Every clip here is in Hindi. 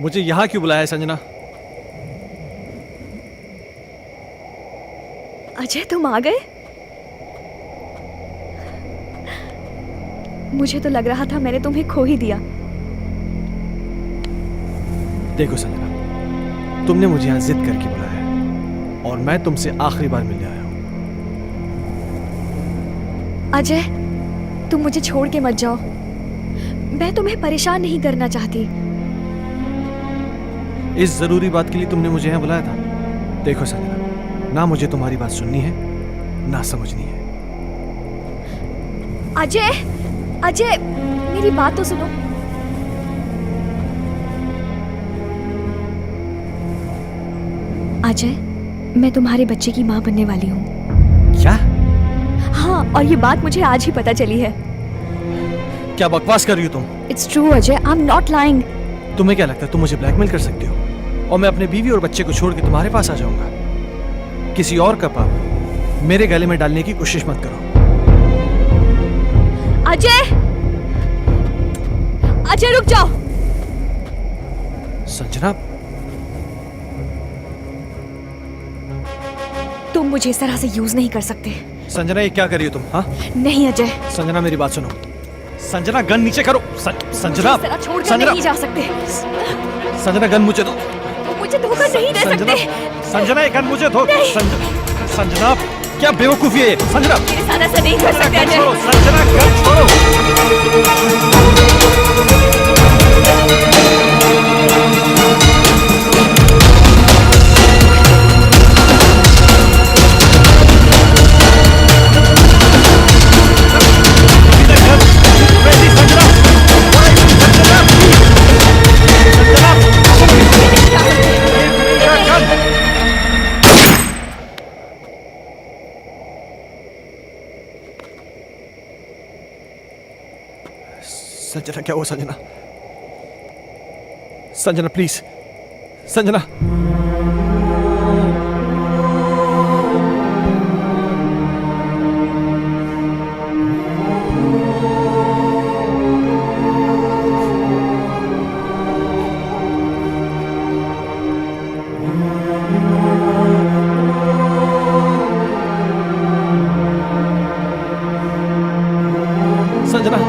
मुझे यहाँ क्यों बुलाया है संजना? अजय, तुम आ गए? मुझे तो लग रहा था मैंने तुम्हें खो ही दिया। देखो संजना, तुमने मुझे यहाँ जिद करके बुलाया है और मैं तुमसे आखिरी बार मिलने आया हूँ। अजय, तुम मुझे छोड़ के मत जाओ। मैं तुम्हें परेशान नहीं करना चाहती। इस जरूरी बात के लिए तुमने मुझे यहाँ बुलाया था? देखो संजना, ना मुझे तुम्हारी बात सुननी है ना समझनी है। अजय, अजय, मेरी बात तो सुनो। अजय, मैं तुम्हारे बच्चे की माँ बनने वाली हूँ। क्या? हाँ, और ये बात मुझे आज ही पता चली है। क्या बकवास कर रही हो तुम? It's true Ajay, I am not lying. तुम्हें क्या लगता है तुम मुझे ब्लैकमेल कर सकती हो और मैं अपने बीवी और बच्चे को छोड़ के तुम्हारे पास आ जाऊंगा? किसी और का पाप मेरे गले में डालने की कोशिश मत करो। अजय, अजय रुक जाओ। संजना, तुम मुझे इस तरह से यूज नहीं कर सकते। संजना ये क्या कर रही हो तुम? हाँ नहीं अजय, संजना मेरी बात सुनो। संजना गन नीचे करो। संजना, इस तरह छोड़कर संजना, नहीं जा सकते। संजना गन मुझे दो। तुम मुझे धोखा नहीं दे संजना, सकते। संजना ये गन मुझे दो। संजना क्या बेवकूफी है ये? संजना मेरे साथ ऐसा नहीं कर सकते अजय। छोड़ो, संजना गन छोड़ो। संजना क्या हुआ? संजना, संजना प्लीज, संजना। संजना,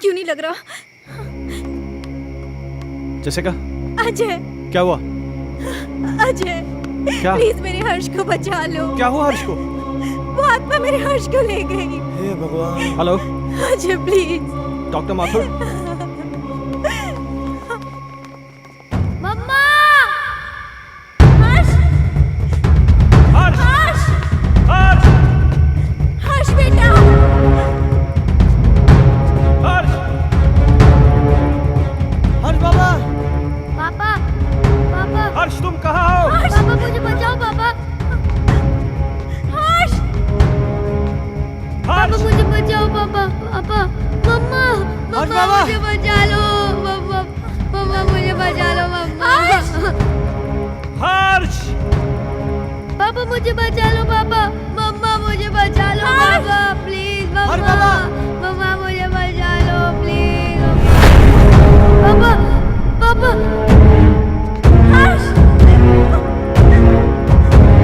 क्यों नहीं लग रहा? जैसिका, अजय, क्या हुआ? अजय, क्या? प्लीज मेरे हर्ष को बचा लो। क्या हुआ हर्ष को? वो आत्मा मेरे हर्ष को ले गई। हे भगवान। Hello Ajay please. Doctor Mathur. मम्मा! हर्ष! हर्ष! हर्ष! हर्ष! हर्ष बेटा! हर्ष! हर्ष बाबा! पापा! पापा! हर्ष तुम कहाँ हो? पापा मुझे बचाओ पापा! हर्ष! पापा मुझे बचाओ पापा! पापा! मम्मा! मम्मा मुझे बचा लो! मम्मा! मम्मा मुझे बचा लो मम्मा! हर्ष! पापा मुझे बचा लो पापा! मम्मा मुझे बचा लो पापा! प्लीज मम्मा! मम्मा मुझे बचा लो प्लीज! पापा! पापा! हर्ष!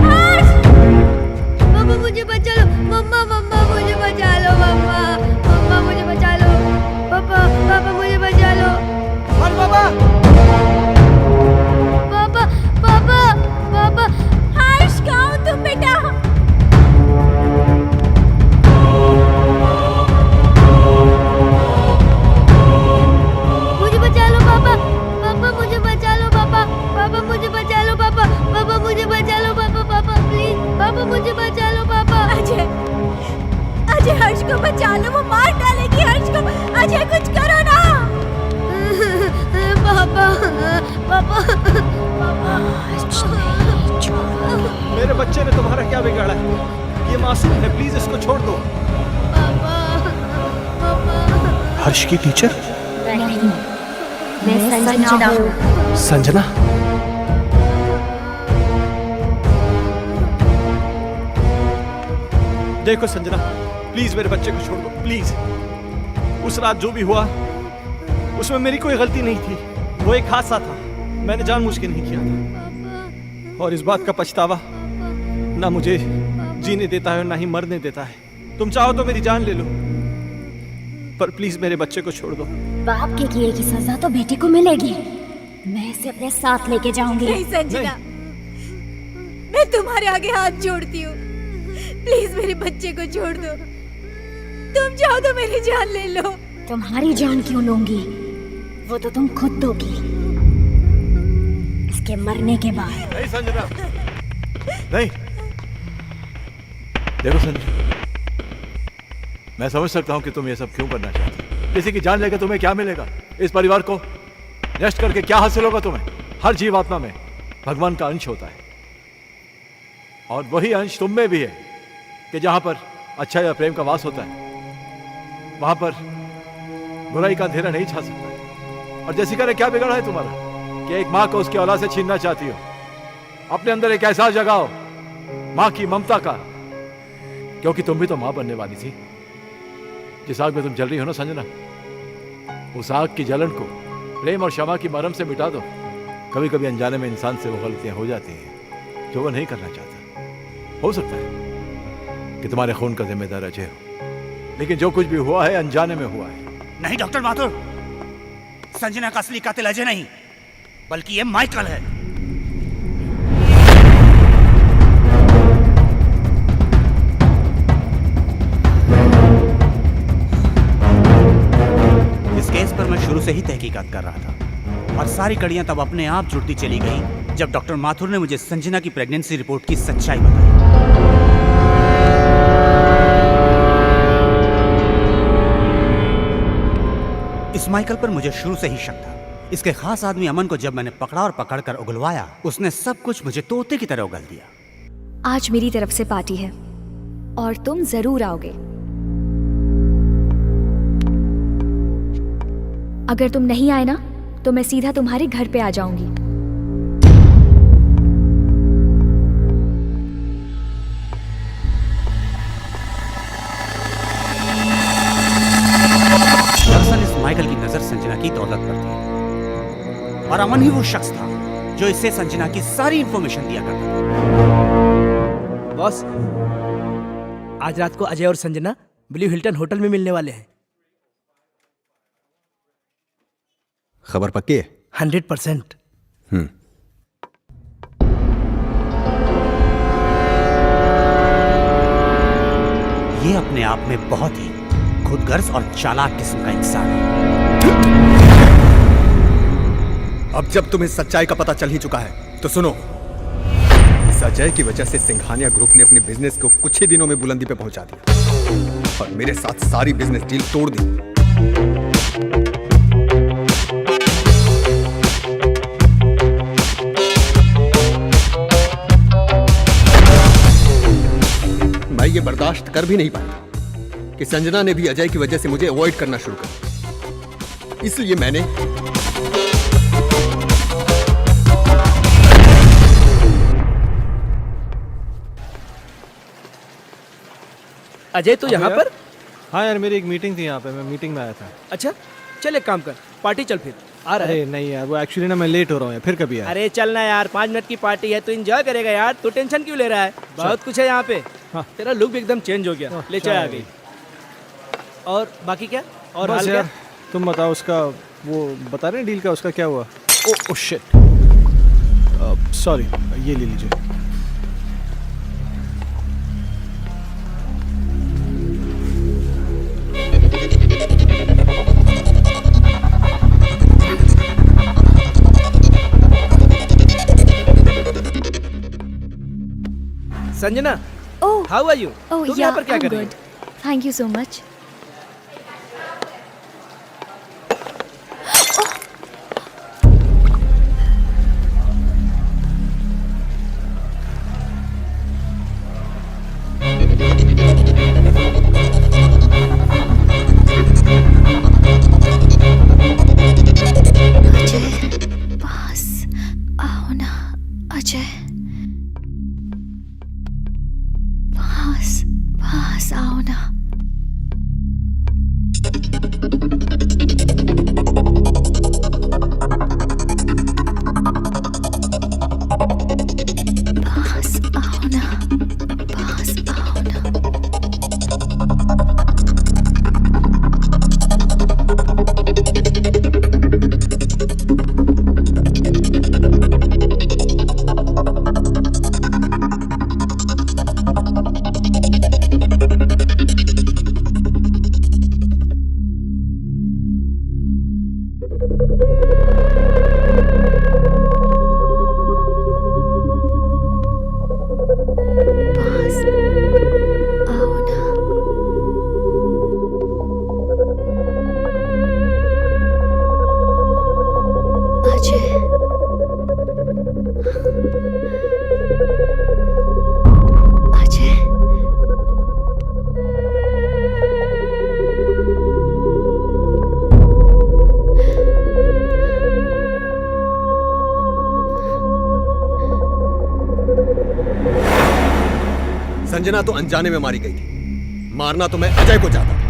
हर्ष! पापा मुझे बचा लो! मम्मा! मम्मा मुझे बचा लो मम्मा! मम्मा मुझे बचा लो! पापा! पापा मुझे बचा लो! हर्ष बाबा! को बचा लो, वो मार डालेगी हर्ष को। अजय कुछ करो ना। पापा पापा पापा मेरे बच्चे ने तुम्हारा क्या बिगाड़ा है? ये मासूम है, प्लीज इसको छोड़ दो। हर्ष की टीचर? नहीं, मैं संजना हूँ। संजना? देखो संजना, प्लीज मेरे बच्चे को छोड़ दो, प्लीज। उस रात जो भी हुआ उसमें मेरी कोई गलती नहीं थी, वो एक हादसा था, मैंने जानबूझ के नहीं किया था। और इस बात का पछतावा ना मुझे जीने देता है और ना ही मरने देता है। तुम चाहो तो मेरी जान ले लो, पर प्लीज मेरे बच्चे को छोड़ दो। बाप के किए की सजा तो बेटे को मिलेगी। मैं इसे अपने साथ लेके जाऊंगी। नहीं संजना, मैं तुम्हारे आगे हाथ जोड़ती हूँ, प्लीज मेरे बच्चे को छोड़ दो। तुम चाहो तो मेरी जान ले लो। तुम्हारी जान क्यों लूंगी? वो तो तुम खुद दोगी इसके मरने के बाद। नहीं संजना, नहीं। देखो संजना, मैं समझ सकता हूं कि तुम ये सब क्यों करना चाहते हो। किसी की जान लेकर तुम्हें क्या मिलेगा? इस परिवार को नष्ट करके क्या हासिल होगा तुम्हें? हर जीवात्मा में भगवान का अंश होता है, और वही अंश तुम में भी है कि जहां पर अच्छा या प्रेम का वास होता है वहां पर बुराई का अंधेरा नहीं छा सकता। और जैसिका ने क्या बिगाड़ा है तुम्हारा कि एक मां को उसकी औलाद से छीनना चाहती हो? अपने अंदर एक एहसास जगाओ मां की ममता का, क्योंकि तुम भी तो मां बनने वाली थी। जिस आग में तुम जल रही हो ना संजना, उस आग की जलन को प्रेम और क्षमा की मरहम से मिटा दो। कभी कभी अनजाने में इंसान से वो गलतियां हो जाती हैं जो वो नहीं करना चाहता। हो सकता है कि तुम्हारे खून का जिम्मेदार अजय हो, लेकिन जो कुछ भी हुआ है अनजाने में हुआ है। नहीं डॉक्टर माथुर, संजना का असली कातिल अजय नहीं बल्कि ये माइकल है। इस केस पर मैं शुरू से ही तहकीकात कर रहा था, और सारी कड़ियां तब अपने आप जुड़ती चली गई जब डॉक्टर माथुर ने मुझे संजना की प्रेगनेंसी रिपोर्ट की सच्चाई बताई। इस माइकल पर मुझे शुरू से ही शक था। इसके खास आदमी अमन को जब मैंने पकड़ा और पकड़कर उगलवाया, उसने सब कुछ मुझे तोते की तरह उगल दिया। आज मेरी तरफ से पार्टी है और तुम जरूर आओगे। अगर तुम नहीं आए ना तो मैं सीधा तुम्हारे घर पे आ जाऊंगी। दरअसल इस माइकल की नजर संजना की दौलत पर थी, और अमन ही वो शख्स था जो इससे संजना की सारी इंफॉर्मेशन दिया करता था। बॉस, आज रात को अजय और संजना ब्लू हिल्टन होटल में मिलने वाले हैं। खबर पक्की है? 100%। ये अपने आप में बहुत ही खुदगर्ज और चालाक किस्म का इंसान है। अब जब तुम्हें सच्चाई का पता चल ही चुका है तो सुनो। इस अजय की वजह से सिंघानिया ग्रुप ने अपने बिजनेस को कुछ ही दिनों में बुलंदी पे पहुंचा दिया और मेरे साथ सारी बिजनेस डील तोड़ दी। मैं ये बर्दाश्त कर भी नहीं पाया कि संजना ने भी अजय की वजह से मुझे अवॉइड करना शुरू कर दिया। इसलिए मैंने अजय तो यहाँ पर? हाँ यार, मेरी एक मीटिंग थी यहाँ पे, मैं मीटिंग में आया था। अच्छा चल एक काम कर, पार्टी चल फिर। आ रहा है? अरे नहीं यार, वो एक्चुअली ना मैं लेट हो रहा हूँ यार, फिर कभी यार। अरे चलना यार, 5 मिनट की पार्टी है तो एंजॉय करेगा यार। तू टेंशन क्यों ले रहा है? बहुत कुछ है यहाँ पे। हाँ। तेरा लुक भी एकदम चेंज हो गया। ले चाय आ गई। और बाकी क्या? और हाल क्या? तुम बताओ, उसका वो बता रहे हैं डील का, उसका क्या हुआ? ओह शिट, सॉरी, ये ले लीजिए। Sanjana, oh how are you? Oh तुम या, यहाँ पर क्या I'm कर रही हो? good. Thank you so much. Sanjana तो अनजाने में मारी गई थी, मारना तो मैं अजय को चाहता था।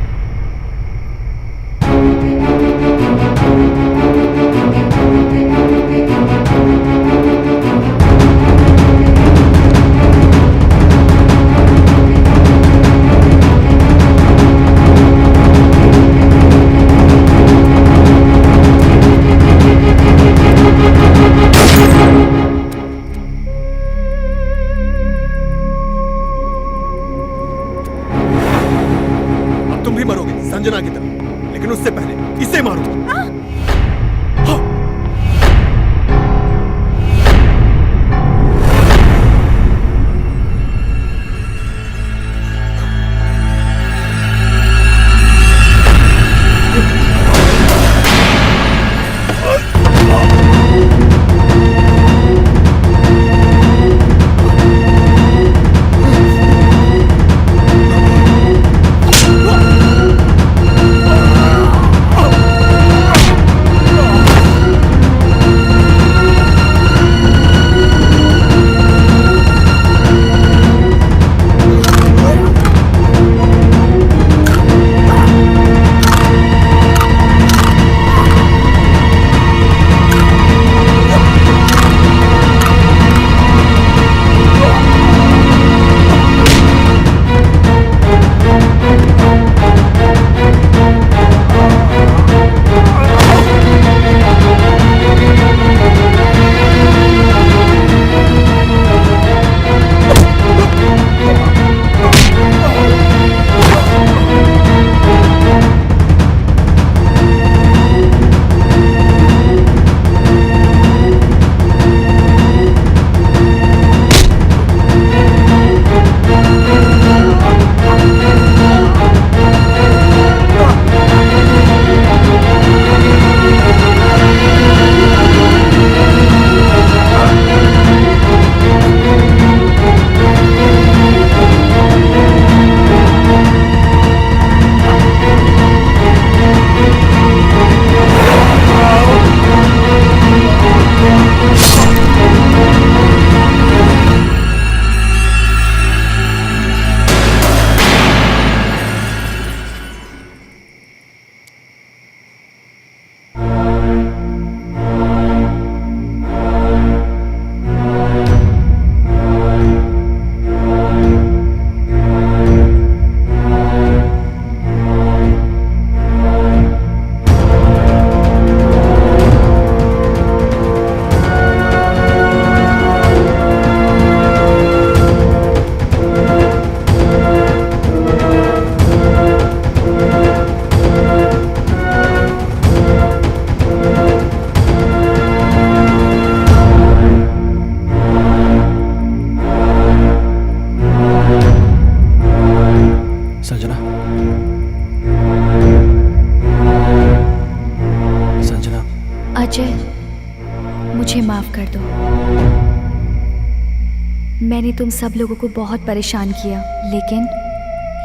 मैंने तुम सब लोगों को बहुत परेशान किया, लेकिन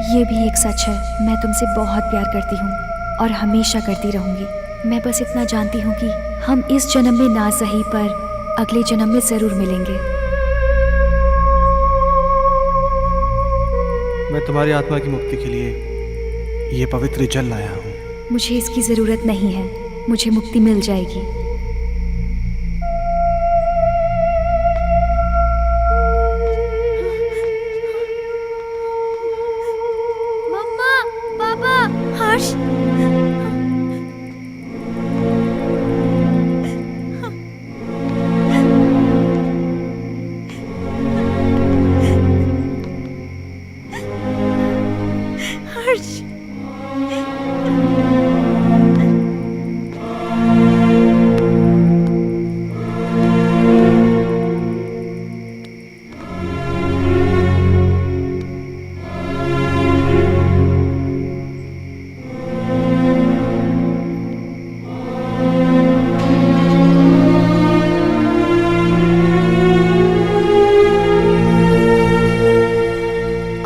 ये भी एक सच है, मैं तुमसे बहुत प्यार करती हूँ और हमेशा करती रहूँगी। मैं बस इतना जानती हूँ कि हम इस जन्म में ना सही पर अगले जन्म में ज़रूर मिलेंगे। मैं तुम्हारी आत्मा की मुक्ति के लिए ये पवित्र जल लाया हूँ। मुझे इसकी ज़रूरत नहीं है, मुझे मुक्ति मिल जाएगी। मम्मा, पापा, हर्ष, हर्ष,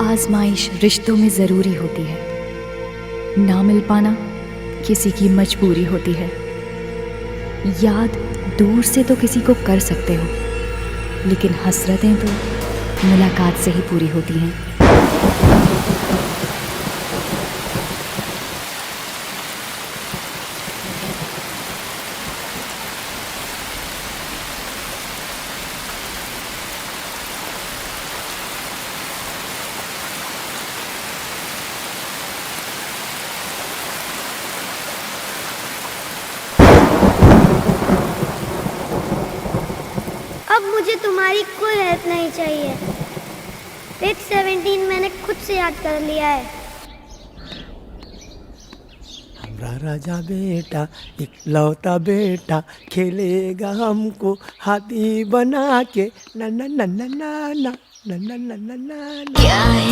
आजमाइश रिश्तों में ज़रूरी होती है, ना मिल पाना किसी की मजबूरी होती है। याद दूर से तो किसी को कर सकते हो, लेकिन हसरतें तो मुलाकात से ही पूरी होती हैं। अब मुझे तुम्हारी कोई हेल्प नहीं चाहिए। पेज 17 मैंने खुद से याद कर लिया है। हमारा राजा बेटा इकलौता बेटा खेलेगा हमको हाथी बना के ना ना ना ना ना ना ना ना ना ना ना।